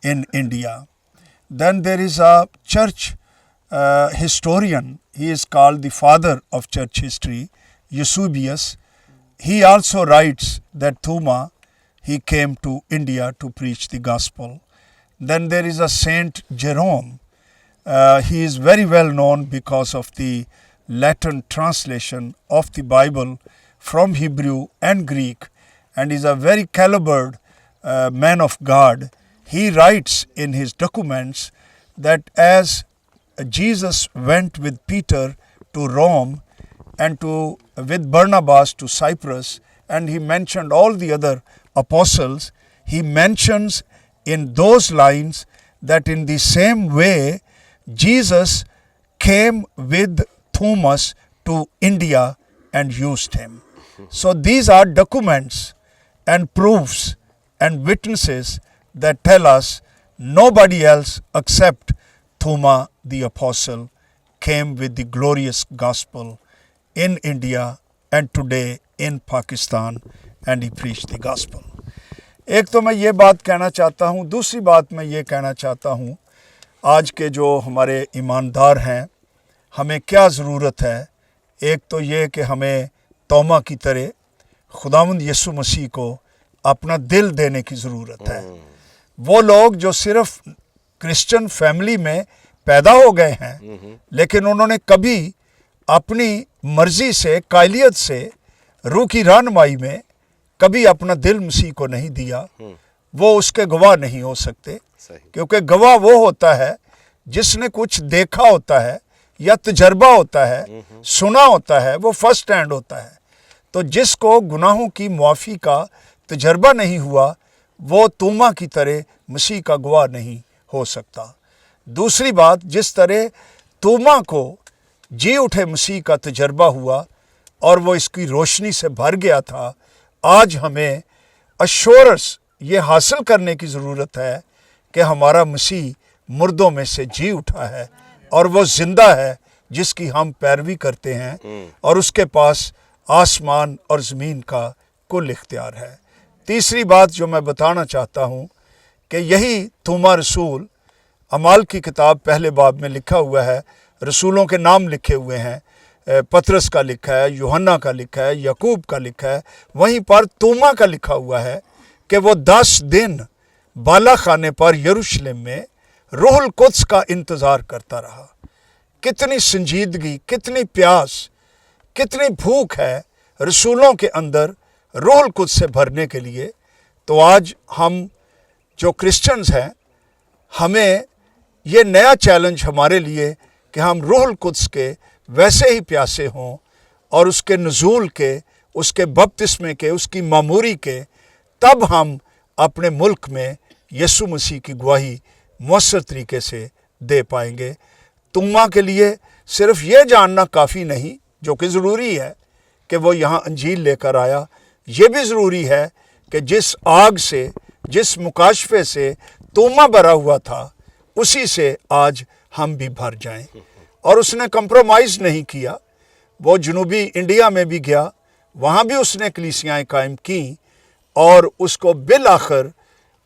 in India. Then there is a church historian. He is called the father of church history, Eusebius. He also writes that Thuma, he came to India to preach the gospel. Then there is a Saint Jerome. He is very well known because of the Latin translation of the Bible from Hebrew and Greek, and is a very calibered man of God. He writes in his documents that as Jesus went with Peter to Rome and with Barnabas to Cyprus, and he mentioned all the other apostles, he mentions in those lines that in the same way Jesus came with Thomas to India and used him. So these are documents and proofs and witnesses that tell us nobody else except Thuma the apostle came with the glorious gospel in India and today in Pakistan, and he preached the gospel. ایک تو میں یہ بات کہنا چاہتا ہوں. دوسری بات میں یہ کہنا چاہتا ہوں, آج کے جو ہمارے ایماندار ہیں, ہمیں کیا ضرورت ہے. ایک تو یہ کہ ہمیں توما کی طرح خداوند یسوع مسیح کو اپنا دل دینے کی ضرورت ہے. وہ لوگ جو صرف کرسچن فیملی میں پیدا ہو گئے ہیں, لیکن انہوں نے کبھی اپنی مرضی سے, قائلیت سے, روح کی رہنمائی میں کبھی اپنا دل مسیح کو نہیں دیا, وہ اس کے گواہ نہیں ہو سکتے. کیونکہ گواہ وہ ہوتا ہے جس نے کچھ دیکھا ہوتا ہے یا تجربہ ہوتا ہے, سنا ہوتا ہے, وہ فرسٹ ہینڈ ہوتا ہے. تو جس کو گناہوں کی معافی کا تجربہ نہیں ہوا, وہ توما کی طرح مسیح کا گواہ نہیں ہو سکتا. دوسری بات, جس طرح توما کو جی اٹھے مسیح کا تجربہ ہوا اور وہ اس کی روشنی سے بھر گیا تھا, آج ہمیں اشورنس یہ حاصل کرنے کی ضرورت ہے کہ ہمارا مسیح مردوں میں سے جی اٹھا ہے اور وہ زندہ ہے جس کی ہم پیروی کرتے ہیں, اور اس کے پاس آسمان اور زمین کا کل اختیار ہے. تیسری بات جو میں بتانا چاہتا ہوں کہ یہی توما رسول, اعمال کی کتاب پہلے باب میں لکھا ہوا ہے, رسولوں کے نام لکھے ہوئے ہیں, پطرس کا لکھا ہے, یوحنا کا لکھا ہے, یعقوب کا لکھا ہے, وہیں پر توما کا لکھا ہوا ہے کہ وہ 10 دن بالا خانے پر یروشلم میں روح القدس کا انتظار کرتا رہا. کتنی سنجیدگی, کتنی پیاس, کتنی بھوک ہے رسولوں کے اندر روح القدس سے بھرنے کے لیے. تو آج ہم جو کرسچنز ہیں, ہمیں یہ نیا چیلنج ہمارے لیے کہ ہم روح القدس کے ویسے ہی پیاسے ہوں اور اس کے نزول کے, उसके बपतिस्मे के, उसकी मामूरी के, तब हम अपने मुल्क में यीशु मसीह की गवाही मौसर तरीके से दे पाएंगे। तुमा के लिए सिर्फ ये जानना काफ़ी नहीं, जो कि ज़रूरी है कि वो यहाँ अंजील लेकर आया, ये भी ज़रूरी है कि जिस आग से, जिस मुकाशफे से तुमा भरा हुआ था, उसी से आज हम भी भर जाएं। और उसने कंप्रोमाइज़ नहीं किया, वो जनूबी इंडिया में भी गया, वहाँ भी उसने कलीसियाएँ कायम की और उसको बिल आखिर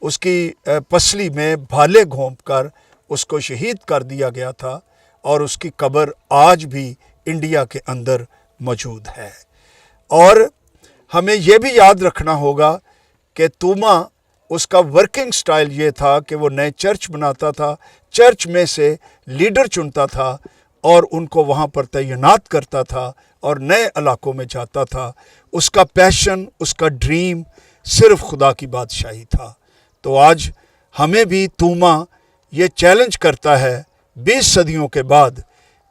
उसकी पसली में भाले घोंप कर उसको शहीद कर दिया गया था और उसकी कब्र आज भी इंडिया के अंदर मौजूद है। और हमें यह भी याद रखना होगा कि तुमा, उसका वर्किंग स्टाइल ये था कि वो नए चर्च बनाता था, चर्च में से लीडर चुनता था और उनको वहाँ पर तैनात करता था और नए इलाकों में जाता था। उसका पैशन, उसका ड्रीम सिर्फ खुदा की बादशाही था। तो आज हमें भी तुमा ये चैलेंज करता है 20 सदियों के बाद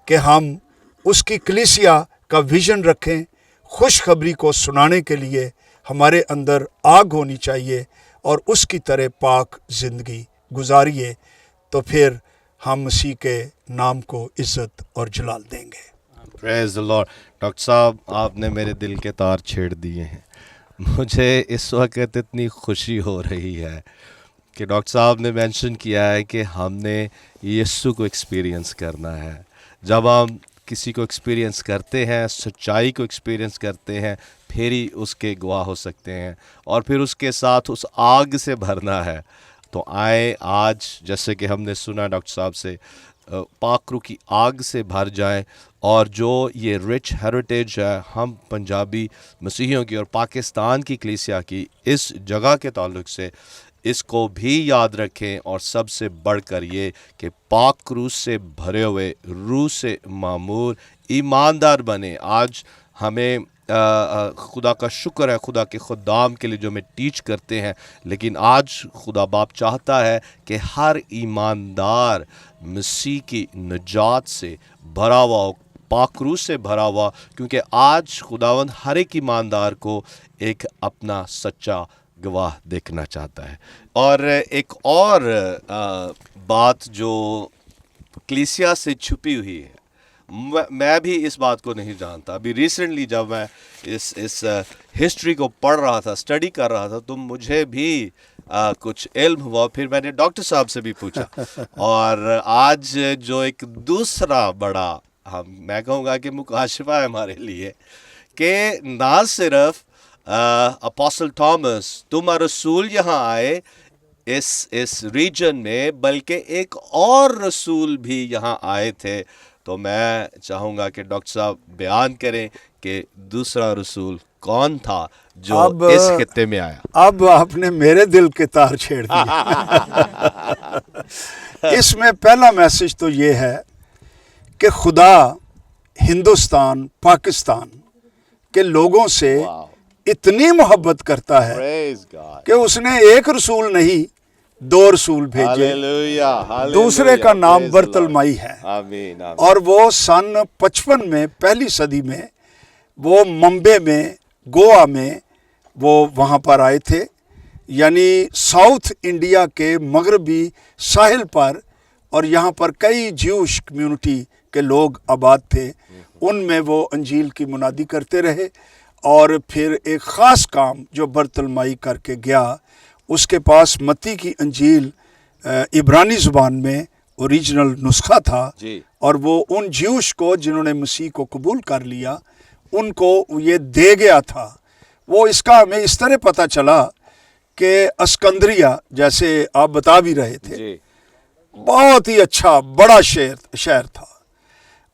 कि हम उसकी कलीसिया का विज़न रखें। खुशखबरी को सुनाने के लिए हमारे अंदर आग होनी चाहिए और उसकी तरह पाक ज़िंदगी गुजारिए, तो फिर हम मसीह के नाम को इज़्ज़त और जलाल देंगे। Praise the Lord. डॉक्टर साहब, आपने मेरे दिल के तार छेड़ दिए हैं। मुझे इस वक्त इतनी खुशी हो रही है कि डॉक्टर साहब ने मेंशन किया है कि हमने यीशु को एक्सपीरियंस करना है। जब हम किसी को एक्सपीरियंस करते हैं, सच्चाई को एक्सपीरियंस करते हैं, फिर ही उसके गवाह हो सकते हैं और फिर उसके साथ उस आग से भरना है। तो आए आज, जैसे कि हमने सुना डॉक्टर साहब से, पाकरू की आग से भर जाएं और जो ये रिच हेरिटेज है हम पंजाबी मसीहियों की और पाकिस्तान की कलीसिया की इस जगह के ताल्लुक से, इसको भी याद रखें और सबसे बढ़कर ये कि पाक रूह से भरे हुए, रूह से मामूर ईमानदार बने। आज हमें खुदा का शुक्र है, खुदा के खुदाम के लिए जो हमें टीच करते हैं, लेकिन आज खुदा बाप चाहता है कि हर ईमानदार मसीह की निजात से भरा हुआ हो, पाक रूह से भरा हुआ, क्योंकि आज खुदावंद हर एक ईमानदार को एक अपना सच्चा गवाह देखना चाहता है। और एक और बात जो कलीसिया से छुपी हुई है, मैं भी इस बात को नहीं जानता। अभी रिसेंटली जब मैं इस हिस्ट्री को पढ़ रहा था, स्टडी कर रहा था, तो मुझे भी कुछ इल्म हुआ। फिर मैंने डॉक्टर साहब से भी पूछा और आज जो एक दूसरा बड़ा, मैं कहूँगा कि मुकाशफा है हमारे लिए, कि ना सिर्फ अपोस्टल थॉमस तुम रसूल यहाँ आए इस रीजन में, बल्कि एक और रसूल भी यहाँ आए थे। तो मैं चाहूँगा कि डॉक्टर साहब बयान करें कि दूसरा रसूल कौन था जो इस खित्ते में आया। अब आपने मेरे दिल के तार छेड़ दिए। इसमें पहला मैसेज तो ये है कि खुदा हिंदुस्तान, पाकिस्तान के लोगों से इतनी मोहब्बत करता है कि उसने एक रसूल नहीं, 2 रसूल भेजे। दूसरे का नाम बरतलमाई है। आमीन, आमीन। और वो सन 55 में, पहली सदी में, वो मुंबई में, गोवा में वो वहाँ पर आए थे, यानी साउथ इंडिया के मगरबी साहिल पर। और यहाँ पर कई ज्यूश कम्युनिटी के लोग आबाद थे, उनमें वो अंजील की मुनादी करते रहे। और फिर एक ख़ास काम जो बरतलमाई करके गया, उसके पास मत्ती की अंजील इब्रानी ज़ुबान में ओरिजिनल नुस्खा था जी। और वो उन ज्यूश को जिन्होंने मसीह को कबूल कर लिया, उनको ये दे गया था। वो इसका हमें इस तरह पता चला कि अस्कंद्रिया, जैसे आप बता भी रहे थे जी। बहुत ही अच्छा बड़ा शहर था।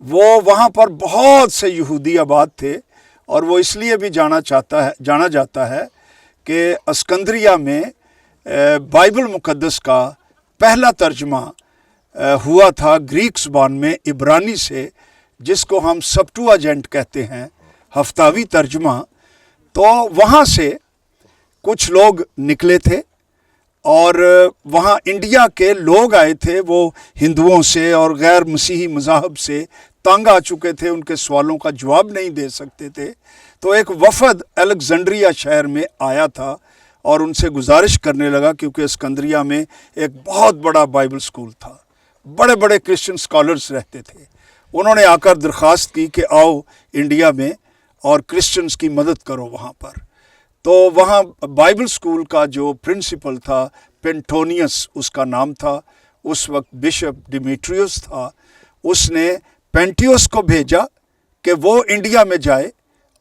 वो वहाँ पर बहुत से यहूदी आबाद थे और वो इसलिए भी जाना जाता है कि अस्कंद्रिया में बाइबल मुक़द्दस का पहला तर्जमा हुआ था ग्रीक ज़ुबान में इब्रानी से, जिसको हम सब्टुअजेंट कहते हैं, हफ्तावी तर्जमा। तो वहाँ से कुछ लोग निकले थे और वहाँ इंडिया के लोग आए थे, वो हिंदुओं से और गैर मसीही मज़ाहब से तंग आ चुके थे, उनके सवालों का जवाब नहीं दे सकते थे, तो एक वफद अलेक्जेंड्रिया शहर में आया था और उनसे गुजारिश करने लगा, क्योंकि अस्कंद्रिया में एक बहुत बड़ा बाइबल स्कूल था, बड़े बड़े क्रिश्चियन स्कॉलर्स रहते थे। उन्होंने आकर दरख्वास्त की कि आओ इंडिया में और क्रिश्चियंस की मदद करो वहाँ पर। तो वहाँ बाइबल स्कूल का जो प्रिंसिपल था, पेंटोनियस उसका नाम था, उस वक्त बिशप डिमिट्रियस था, उसने पेंटियस को भेजा कि वो इंडिया में जाए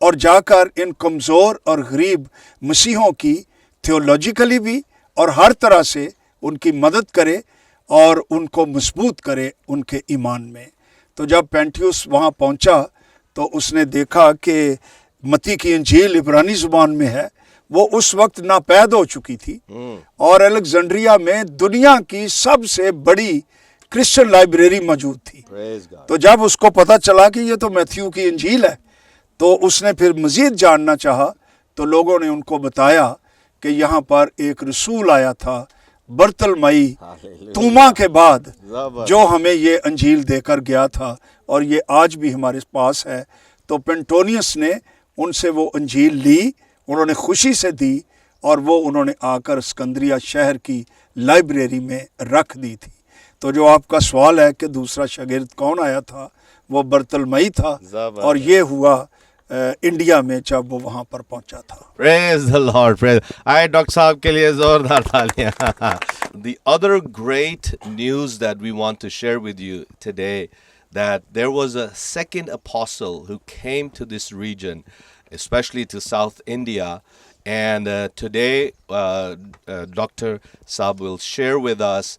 और जाकर इन कमज़ोर और गरीब मसीहों की थियोलॉजिकली भी और हर तरह से उनकी मदद करे और उनको मजबूत करे उनके ईमान में। तो जब पेंटियस वहाँ पहुँचा तो उसने देखा कि मत्ती की इंजील इब्रानी ज़ुबान में है, वो उस वक्त नापैद हो चुकी थी और अलेक्जेंड्रिया में दुनिया की सबसे बड़ी क्रिश्चियन लाइब्रेरी मौजूद थी। तो जब उसको पता चला कि ये तो मैथ्यू की इंजील है, तो उसने फिर मज़ीद जानना चाहा। तो लोगों ने उनको बताया कि यहाँ पर एक रसूल आया था बर्तलमई तूमा के बाद, जो हमें ये अंजील देकर गया था और ये आज भी हमारे पास है। तो पेंटोनियस ने उनसे वो अंजील ली, उन्होंने खुशी से दी और वो उन्होंने आकर सिकंदरिया शहर की लाइब्रेरी में रख दी थी। तो जो आपका सवाल है कि दूसरा शागिर्द कौन आया था, वो बर्तलमई था और ये हुआ इंडिया में जब वो वहाँ पर पहुँचा था। Praise the Lord, praise. आए डॉक्टर साहब के लिए जोरदार तालियां. The other great news that we want to share with you today, that there was a second apostle who came to this region, especially to South India, and today Dr. Saab will share with us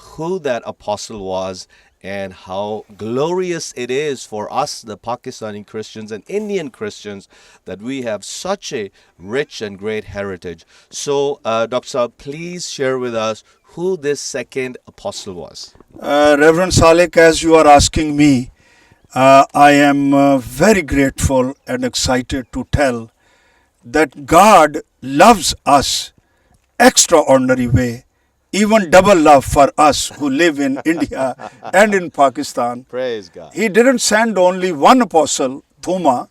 who that apostle was and how glorious it is for us, the Pakistani Christians and Indian Christians, that we have such a rich and great heritage. So, Dr. Saab, please share with us who this second apostle was. Reverend Salek, as you are asking me, I am very grateful and excited to tell that God loves us extraordinary way, even double love for us who live in India and in Pakistan. Praise God. He didn't send only one apostle, Thoma.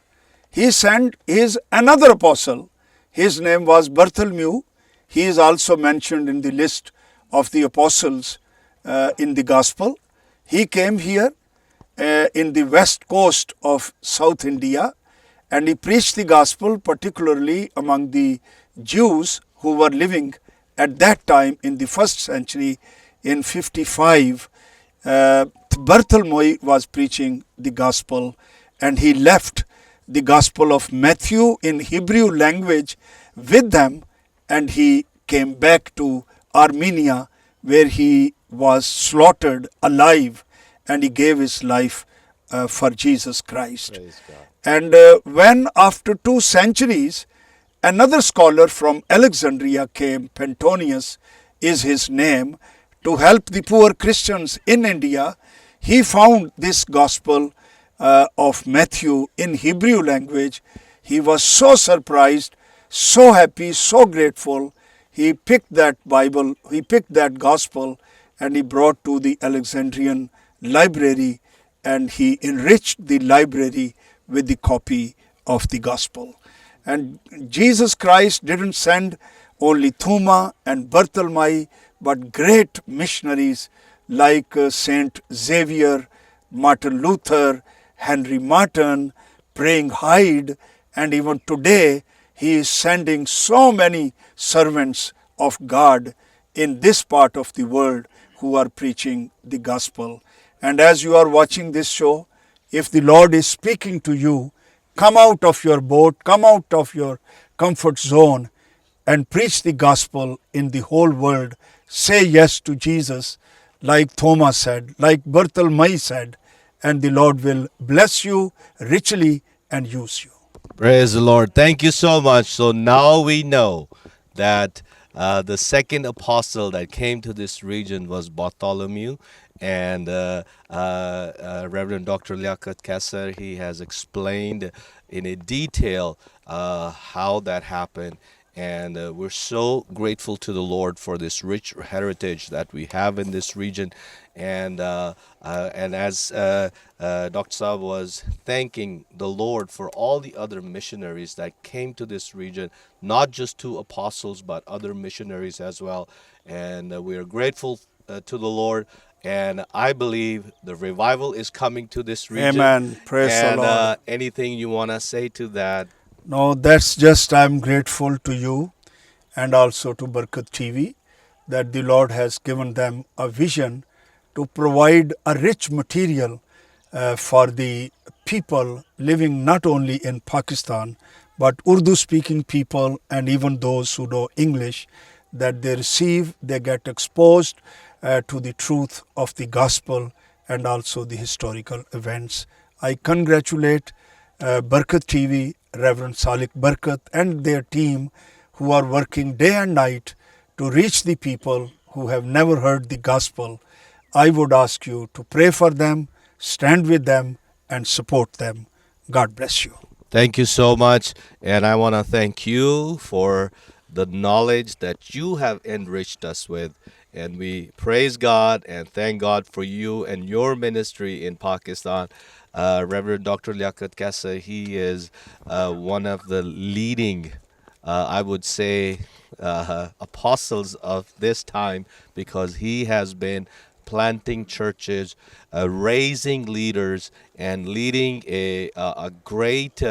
He sent his another apostle. His name was Bartholomew. He is also mentioned in the list of the apostles in the gospel. He came here in the west coast of South India, and he preached the gospel particularly among the Jews who were living at that time in the first century. In 55, Bartholomew was preaching the gospel, and he left the gospel of Matthew in Hebrew language with them, and he came back to Armenia, where he was slaughtered alive, and he gave his life for Jesus Christ. Praise God. And when after 2 centuries, another scholar from Alexandria came, Petronius is his name, to help the poor Christians in India, he found this gospel of Matthew in Hebrew language. He was so surprised, so happy, so grateful. He picked that Bible, he picked that gospel, and he brought to the Alexandrian library, and he enriched the library with the copy of the gospel. And Jesus Christ didn't send only Thoma and Bartholomew, but great missionaries like Saint Xavier, Martin Luther, Henry Martin, Praying Hyde, and even today he is sending so many servants of God in this part of the world who are preaching the gospel. And as you are watching this show, if the Lord is speaking to you, come out of your boat, come out of your comfort zone and preach the gospel in the whole world. Say yes to Jesus, like Thomas said, like Bartholomew said, and the Lord will bless you richly and use you. Praise the Lord. Thank you so much. So now we know that the second apostle that came to this region was Bartholomew, and Reverend Dr. Liaquat Kassar, he has explained in a detail how that happened. And we're so grateful to the Lord for this rich heritage that we have in this region. And as Dr. Saab was thanking the Lord for all the other missionaries that came to this region, not just two apostles, but other missionaries as well. And we are grateful to the Lord. And I believe the revival is coming to this region. Amen. Praise the and Lord. anything you want to say to that? No, that's just I'm grateful to you and also to Barkat TV that the Lord has given them a vision to provide a rich material for the people living not only in Pakistan but Urdu speaking people and even those who know English, that they receive, they get exposed to the truth of the gospel and also the historical events. I congratulate Barkat TV, Reverend Salik Barkat and their team who are working day and night to reach the people who have never heard the gospel. I would ask you to pray for them, stand with them and support them. God bless you. Thank you so much. And I want to thank you for the knowledge that you have enriched us with. And we praise God and thank God for you and your ministry in Pakistan. Reverend Dr. Liaquat Kaisa, he is one of the leading, I would say, apostles of this time, because he has been planting churches, raising leaders, and leading a great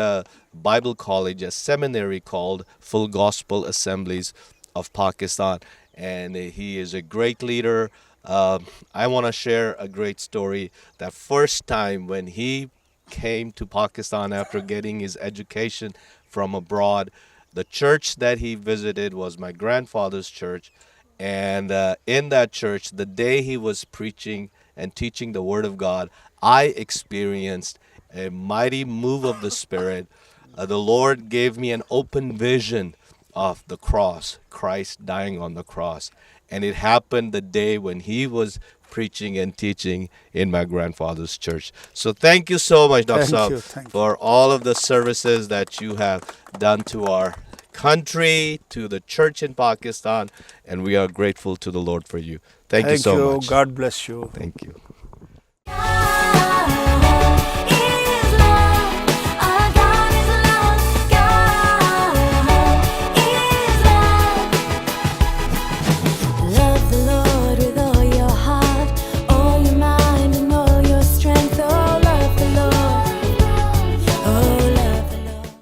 Bible college, a seminary called Full Gospel Assemblies of Pakistan. And he is a great leader. I want to share a great story. That first time when he came to Pakistan after getting his education from abroad, the church that he visited was my grandfather's church. And in that church, the day he was preaching and teaching the Word of God, I experienced a mighty move of the Spirit. The Lord gave me an open vision of the cross, Christ dying on the cross. And it happened the day when he was preaching and teaching in my grandfather's church. So thank you so much, Dr. Thank you, Saab, thank you. for all of the services that you have done to our country, to the church in Pakistan, and we are grateful to the Lord for you. Thank you so much. God bless you. Thank you. God